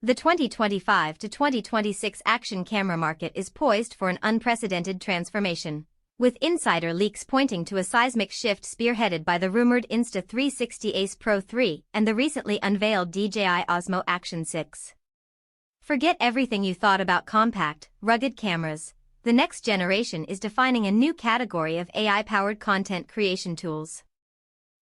The 2025 to 2026 action camera market is poised for an unprecedented transformation, with insider leaks pointing to a seismic shift spearheaded by the rumored Insta360 Ace Pro 3 and the recently unveiled DJI Osmo Action 6. Forget everything you thought about compact, rugged cameras. The next generation is defining a new category of AI-powered content creation tools.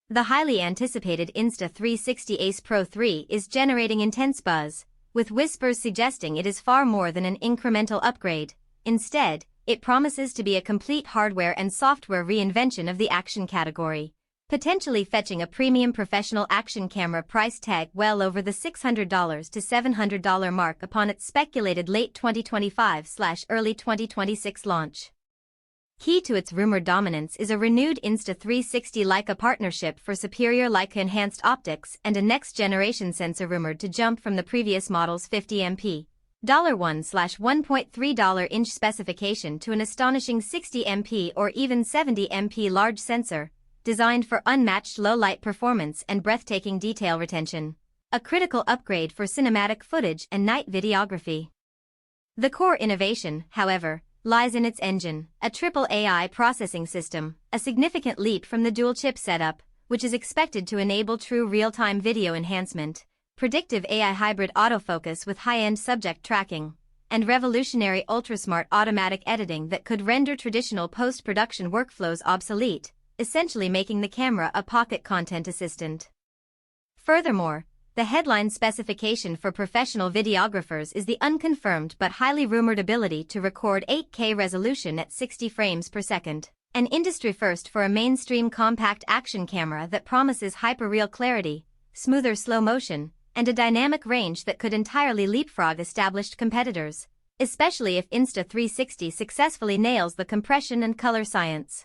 The highly anticipated Insta360 Ace Pro 3 is generating intense buzz, with whispers suggesting it is far more than an incremental upgrade. Instead, it promises to be a complete hardware and software reinvention of the action category, potentially fetching a premium professional action camera price tag well over the $600 to $700 mark upon its speculated late 2025/early 2026 launch. Key to its rumored dominance is a renewed Insta360 Leica partnership for superior Leica-enhanced optics and a next-generation sensor rumored to jump from the previous model's 50MP $1/1.3 specification to an astonishing 60MP or even 70MP large sensor, designed for unmatched low-light performance and breathtaking detail retention, a critical upgrade for cinematic footage and night videography. The core innovation, however, lies in its engine, a triple AI processing system, a significant leap from the dual-chip setup, which is expected to enable true real-time video enhancement, predictive AI hybrid autofocus with high-end subject tracking, and revolutionary ultra-smart automatic editing that could render traditional post-production workflows obsolete, essentially making the camera a pocket content assistant. Furthermore, the headline specification for professional videographers is the unconfirmed but highly rumored ability to record 8K resolution at 60 frames per second, an industry first for a mainstream compact action camera that promises hyper-real clarity, smoother slow motion, and a dynamic range that could entirely leapfrog established competitors, especially if Insta360 successfully nails the compression and color science.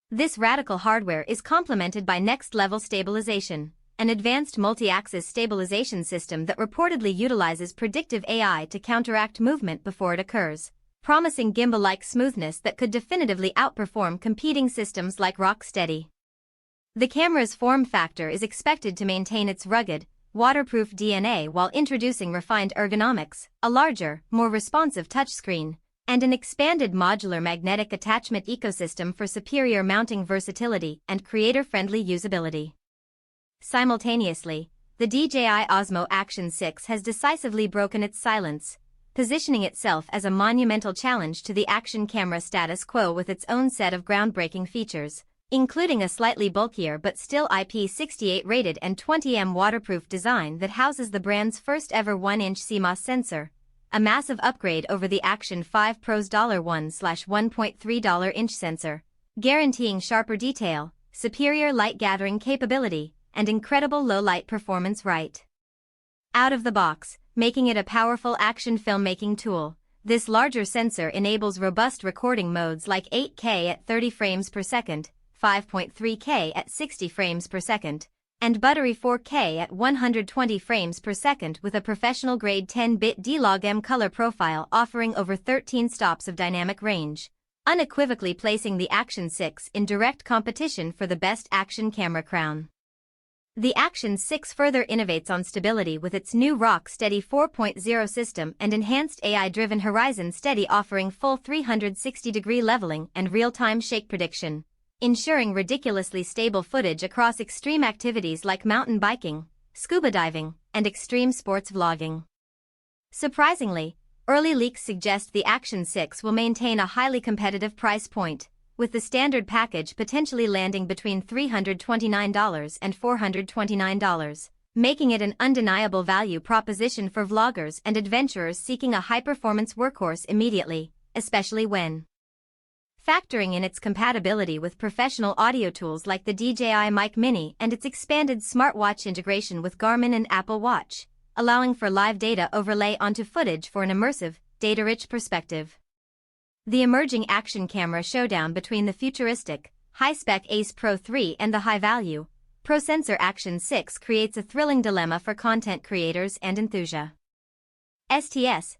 This radical hardware is complemented by next-level stabilization, an advanced multi-axis stabilization system that reportedly utilizes predictive AI to counteract movement before it occurs, promising gimbal-like smoothness that could definitively outperform competing systems like Rocksteady. The camera's form factor is expected to maintain its rugged, waterproof DNA while introducing refined ergonomics, a larger, more responsive touchscreen, and an expanded modular magnetic attachment ecosystem for superior mounting versatility and creator-friendly usability. Simultaneously, the DJI Osmo Action 6 has decisively broken its silence, positioning itself as a monumental challenge to the action camera status quo with its own set of groundbreaking features, including a slightly bulkier but still IP68 rated and 20mm waterproof design that houses the brand's first-ever 1-inch CMOS sensor, a massive upgrade over the Action 5 Pro's $1/1.3 sensor, guaranteeing sharper detail, superior light gathering capability, and incredible low-light performance right out of the box, making it a powerful action filmmaking tool. This larger sensor enables robust recording modes like 8K at 30 frames per second, 5.3K at 60 frames per second, and buttery 4K at 120 frames per second with a professional-grade 10-bit D-Log-M color profile offering over 13 stops of dynamic range, unequivocally placing the Action 6 in direct competition for the best action camera crown. The Action 6 further innovates on stability with its new Rocksteady 4.0 system and enhanced AI-driven Horizon Steady offering full 360-degree leveling and real-time shake prediction, ensuring ridiculously stable footage across extreme activities like mountain biking, scuba diving, and extreme sports vlogging. Surprisingly, early leaks suggest the Action 6 will maintain a highly competitive price point, with the standard package potentially landing between $329 and $429, making it an undeniable value proposition for vloggers and adventurers seeking a high-performance workhorse immediately, especially when factoring in its compatibility with professional audio tools like the DJI Mic Mini and its expanded smartwatch integration with Garmin and Apple Watch, allowing for live data overlay onto footage for an immersive, data-rich perspective. The emerging action camera showdown between the futuristic, high-spec Ace Pro 3 and the high-value, Pro-Sensor Action 6 creates a thrilling dilemma for content creators and enthusiasts.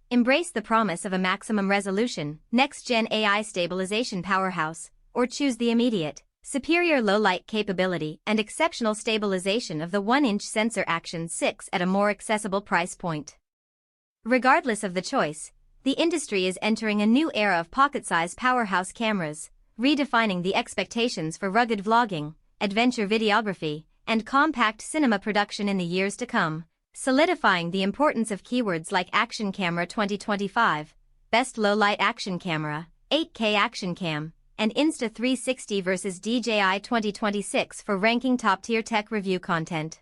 Embrace the promise of a maximum resolution, next-gen AI stabilization powerhouse, or choose the immediate, superior low-light capability and exceptional stabilization of the 1-inch sensor Action 6 at a more accessible price point. Regardless of the choice, the industry is entering a new era of pocket-sized powerhouse cameras, redefining the expectations for rugged vlogging, adventure videography, and compact cinema production in the years to come, solidifying the importance of keywords like Action Camera 2025, Best Low-Light Action Camera, 8K Action Cam, and Insta360 vs DJI 2026 for ranking top-tier tech review content.